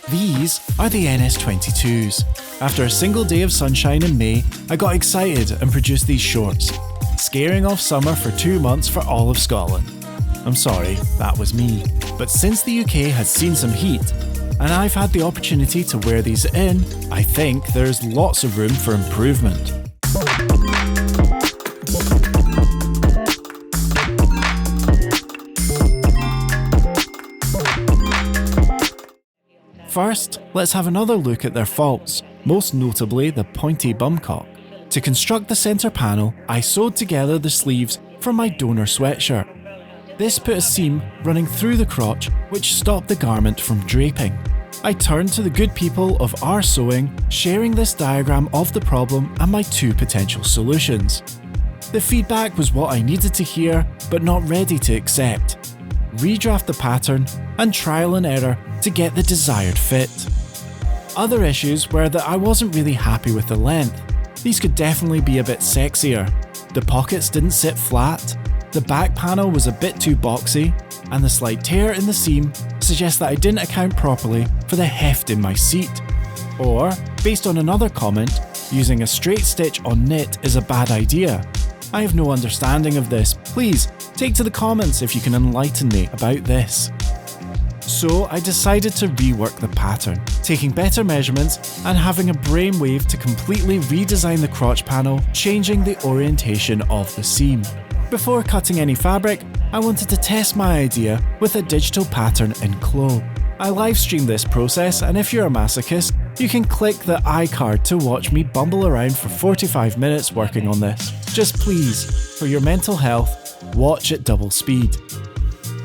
These are the NS22s. After a single day of sunshine in May, I got excited and produced these shorts, scaring off summer for 2 months for all of Scotland. I'm sorry, that was me. But since the UK has seen some heat, and I've had the opportunity to wear these in, I think there's lots of room for improvement. First, let's have another look at their faults, most notably the pointy bumcock. To construct the centre panel, I sewed together the sleeves from my donor sweatshirt. This put a seam running through the crotch, which stopped the garment from draping. I turned to the good people of our sewing, sharing this diagram of the problem and my 2 potential solutions. The feedback was what I needed to hear, but not ready to accept. Redraft the pattern and trial and error to get the desired fit. Other issues were that I wasn't really happy with the length. These could definitely be a bit sexier. The pockets didn't sit flat, the back panel was a bit too boxy, and the slight tear in the seam suggests that I didn't account properly for the heft in my seat. Or, based on another comment, using a straight stitch on knit is a bad idea. I have no understanding of this. Please, take to the comments if you can enlighten me about this. So I decided to rework the pattern, taking better measurements and having a brainwave to completely redesign the crotch panel, changing the orientation of the seam. Before cutting any fabric, I wanted to test my idea with a digital pattern in Clo. I livestreamed this process, and if you're a masochist, you can click the iCard to watch me bumble around for 45 minutes working on this. Just please, for your mental health, watch at double speed.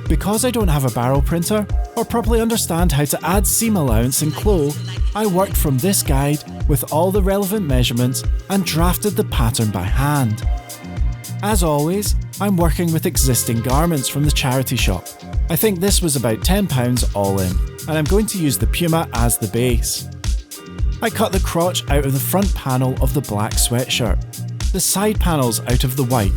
Because I don't have a barrel printer, or properly understand how to add seam allowance in Clo, I worked from this guide with all the relevant measurements and drafted the pattern by hand. As always, I'm working with existing garments from the charity shop. I think this was about £10 all in, and I'm going to use the Puma as the base. I cut the crotch out of the front panel of the black sweatshirt, the side panels out of the white,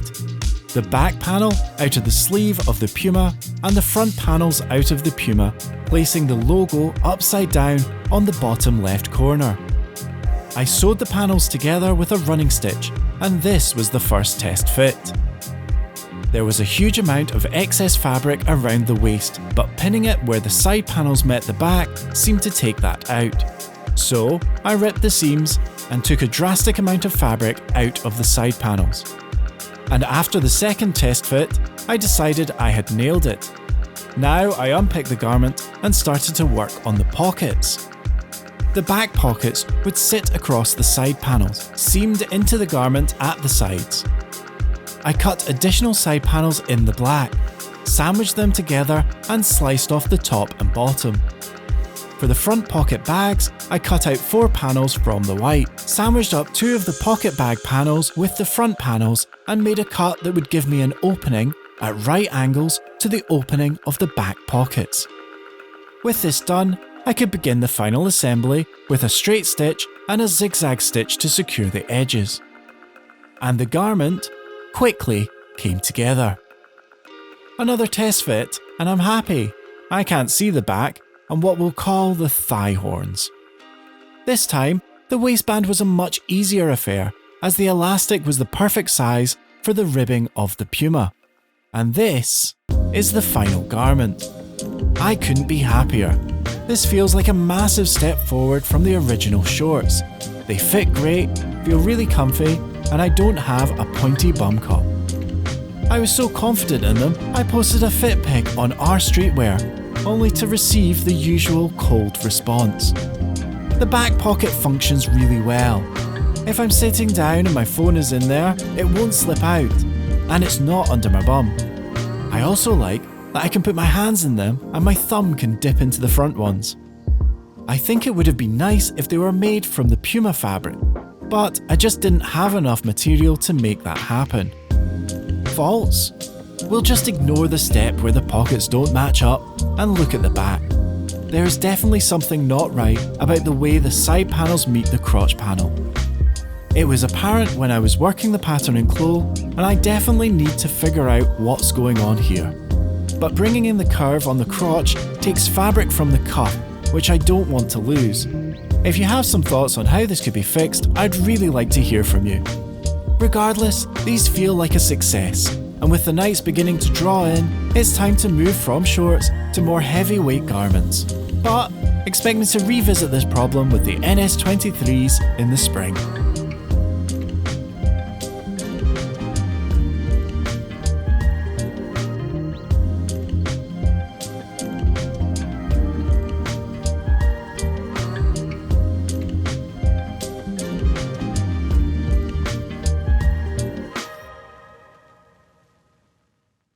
the back panel out of the sleeve of the Puma, and the front panels out of the Puma, placing the logo upside down on the bottom left corner. I sewed the panels together with a running stitch, and this was the first test fit. There was a huge amount of excess fabric around the waist, but pinning it where the side panels met the back seemed to take that out. So I ripped the seams and took a drastic amount of fabric out of the side panels. And after the second test fit, I decided I had nailed it. Now I unpicked the garment and started to work on the pockets. The back pockets would sit across the side panels, seamed into the garment at the sides. I cut additional side panels in the black, sandwiched them together and sliced off the top and bottom. For the front pocket bags, I cut out 4 panels from the white, sandwiched up 2 of the pocket bag panels with the front panels and made a cut that would give me an opening at right angles to the opening of the back pockets. With this done, I could begin the final assembly with a straight stitch and a zigzag stitch to secure the edges. And the garment quickly came together. Another test fit, and I'm happy. I can't see the back and what we'll call the thigh horns. This time, the waistband was a much easier affair, as the elastic was the perfect size for the ribbing of the Puma. And this is the final garment. I couldn't be happier. This feels like a massive step forward from the original shorts. They fit great, feel really comfy, and I don't have a pointy bum cup. I was so confident in them, I posted a fit pic on our streetwear, only to receive the usual cold response. The back pocket functions really well. If I'm sitting down and my phone is in there, it won't slip out, and it's not under my bum. I also like that I can put my hands in them and my thumb can dip into the front ones. I think it would have been nice if they were made from the Puma fabric, but I just didn't have enough material to make that happen. Faults? We'll just ignore the step where the pockets don't match up and look at the back. There is definitely something not right about the way the side panels meet the crotch panel. It was apparent when I was working the pattern in Clo, and I definitely need to figure out what's going on here. But bringing in the curve on the crotch takes fabric from the cuff, which I don't want to lose. If you have some thoughts on how this could be fixed, I'd really like to hear from you. Regardless, these feel like a success, and with the nights beginning to draw in, it's time to move from shorts to more heavyweight garments. But expect me to revisit this problem with the NS23s in the spring.